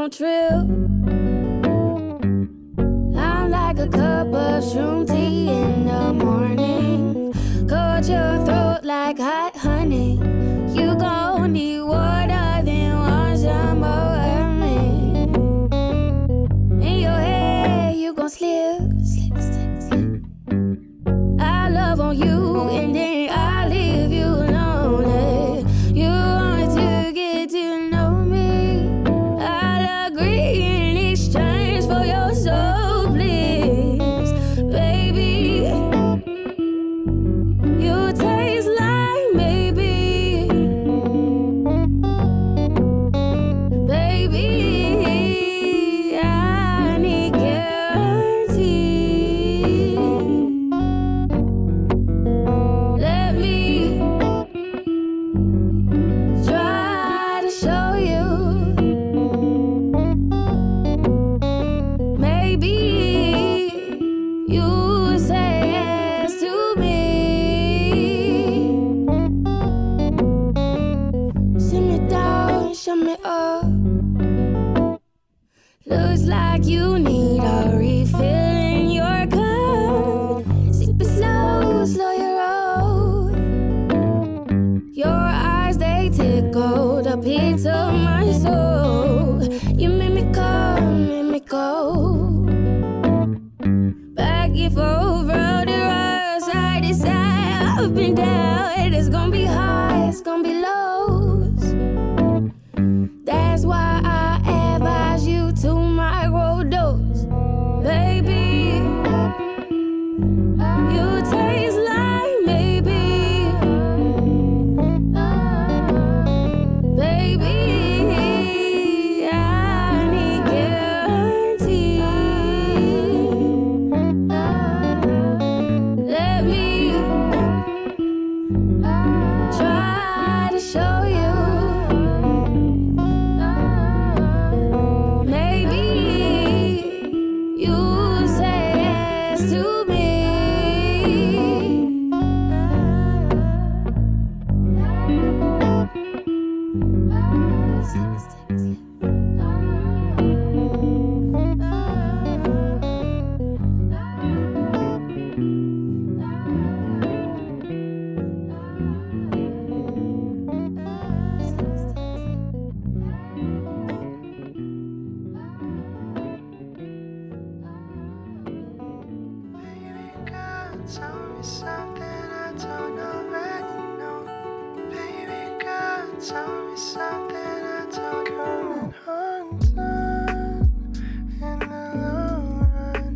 don't trip. I'm like a cup of shroom tea in the morning. Coat your throat like hot honey. You gon' need water, then want some more of me. In your head, you gon' slip. I love on you, and then I leave you lonely. You want to get to know me. I'll agree in exchange for your soul, please, baby. You taste like maybe, baby. I need guarantee. Let me try to show you. Maybe you say yes to me. Sit me down, shut me up. Looks like you need a refill in your cup. Sip it slow, slow your roll. Your eyes, they tickle the pits of my soul. You make me come, make me go. Back and forth, round and round, side to side, up and down. It's gonna be high, it's gonna be lows. That's why I advise you to microdose, baby. You taste like maybe, baby. I need guarantee. Let me try to show you. Maybe you say yes to me. Baby girl, tell me something I don't already know. Baby girl, tell me something I don't coming undone in the long run.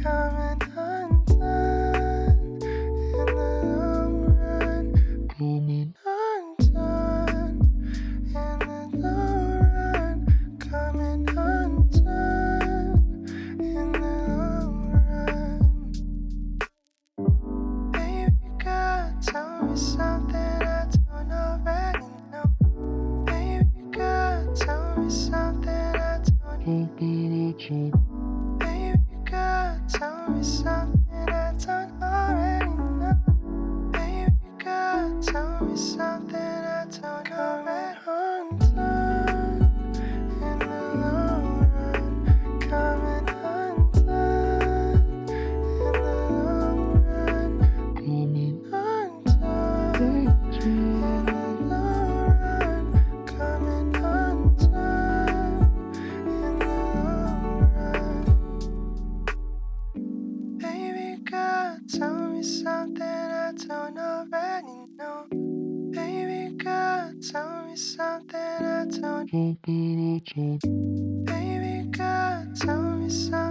Coming undone in the long run. Coming undone in the long run. Coming undone in the long run. Baby girl, tell me something I don't already know. Baby girl, tell me something I don't. Baby girl, tell me something I don't already know. Baby girl, tell me something I don't already undone in the long run. Coming undone in the long run. Coming undone in the long run. Coming undone in the long run. Baby girl, tell me something I don't already know. Baby girl, tell me something I don't. Baby girl, tell me something.